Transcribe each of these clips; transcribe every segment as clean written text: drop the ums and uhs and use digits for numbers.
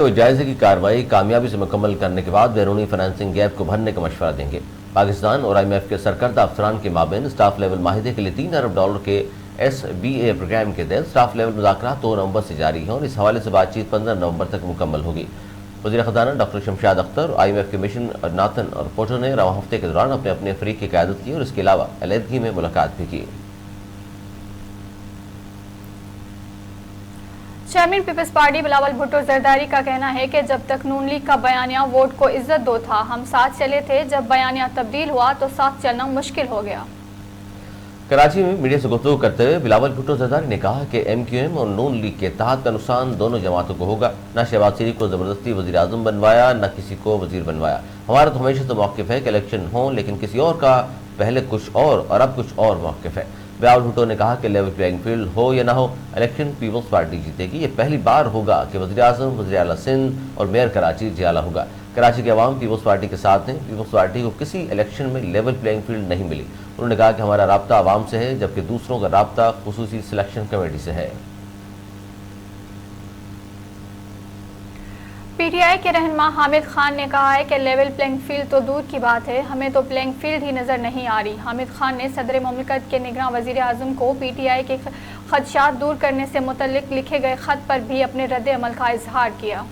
وہ جائزے کی کارروائی کامیابی سے مکمل کرنے کے بعد بیرونی فنانسنگ گیپ کو بھرنے کا مشورہ دیں گے۔ پاکستان اور IMF کے سرکردہ افسران کے مابین اسٹاف لیول معاہدے کے لیے $3 ارب کے SBA پروگرام کے تحت اسٹاف لیول مذاکرات 2 نومبر سے جاری ہیں اور اس حوالے سے بات چیت 15 نومبر تک مکمل ہوگی۔ وزیر خزانہ ڈاکٹر شمشاد اختر اور IMF کے مشن ناتھن اور پورٹر نے رواں ہفتے کے دوران اپنے اپنے فریق کی قیادت کی اور اس کے علاوہ علیحدگی میں ملاقات بھی کی۔ چیئرمین پیپلز پارٹی بلاول بھٹو زرداری کا کہنا ہے کہ جب تک نون لیگ کا بیانیہ ووٹ کو عزت دو تھا ہم ساتھ چلے تھے، جب بیانیہ تبدیل ہوا تو ساتھ چلنا مشکل ہو گیا۔ کراچی میں میڈیا سے گفتگو کرتے ہوئے بلاول بھٹو زرداری نے کہا کہ MQM اور نون لیگ کے اتحاد کا نقصان دونوں جماعتوں کو ہوگا۔ نہ شہباز شریف کو زبردستی وزیر اعظم بنوایا، نہ کسی کو وزیر بنوایا۔ ہمارا تو ہمیشہ تو موقف ہے کہ الیکشن ہوں، لیکن کسی اور کا پہلے کچھ اور اب کچھ اور موقف ہے۔ بلاول بھٹو نے کہا کہ لیول پلینگ فیلڈ ہو یا نہ ہو، الیکشن پیپلز پارٹی جیتے گی۔ یہ پہلی بار ہوگا کہ وزیر اعظم، وزیر اعلیٰ سندھ اور میئر کراچی جیالہ ہوگا۔ کراچی کے عوام پیپلز پارٹی کے ساتھ ہیں۔ پیپلز پارٹی کو کسی الیکشن میں لیول پلینگ فیلڈ نہیں ملی۔ انہوں نے کہا کہ ہمارا رابطہ عوام سے ہے، جبکہ دوسروں کا رابطہ خصوصی سلیکشن کمیٹی سے ہے۔ PTI کے رہنما حامد خان نے کہا ہے کہ لیول پلینگ فیلڈ تو دور کی بات ہے، ہمیں تو پلینگ فیلڈ ہی نظر نہیں آ رہی۔ حامد خان نے صدر مملکت کے نگراں وزیر اعظم کو PTI کے خدشات دور کرنے سے متعلق لکھے گئے خط پر بھی اپنے رد عمل کا اظہار کیا۔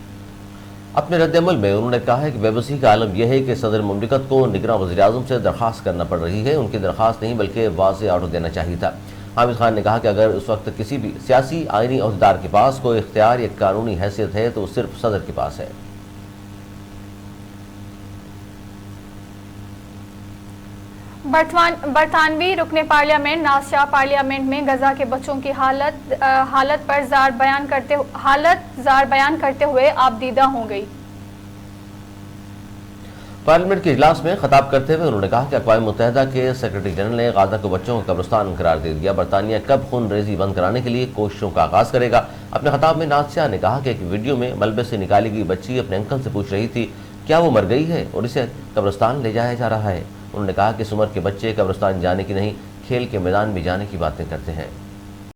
اپنے رد عمل میں انہوں نے کہا ہے کہ بے بسی کا عالم یہ ہے کہ صدر مملکت کو نگراں وزیر اعظم سے درخواست کرنا پڑ رہی ہے۔ ان کی درخواست نہیں بلکہ واضح آرڈر دینا چاہیے تھا۔ حامد خان نے کہا کہ اگر اس وقت کسی بھی سیاسی آئینی عہدیدار کے پاس کوئی اختیار یا قانونی حیثیت ہے تو وہ صرف صدر کے پاس ہے۔ برطانوی رکن پارلیمنٹ ناز شاہ پارلیمنٹ میں غزہ کے بچوں کی حالت پر زار بیان کرتے ہوئے آبدیدہ ہو گئی۔ پارلیمنٹ کے اجلاس میں خطاب کرتے ہوئے انہوں نے کہا کہ اقوام متحدہ کے سیکرٹری جنرل نے غزہ کو بچوں کا قبرستان قرار دے دیا۔ برطانیہ کب خون ریزی بند کرانے کے لیے کوششوں کا آغاز کرے گا؟ اپنے خطاب میں ناز شاہ نے کہا کہ ایک ویڈیو میں ملبے سے نکالی گئی بچی اپنے انکل سے پوچھ رہی تھی کیا وہ مر گئی ہے اور اسے قبرستان لے جایا جا رہا ہے۔ انہوں نے کہا کہ اس عمر کے بچے قبرستان جانے کی نہیں، کھیل کے میدان میں جانے کی باتیں کرتے ہیں۔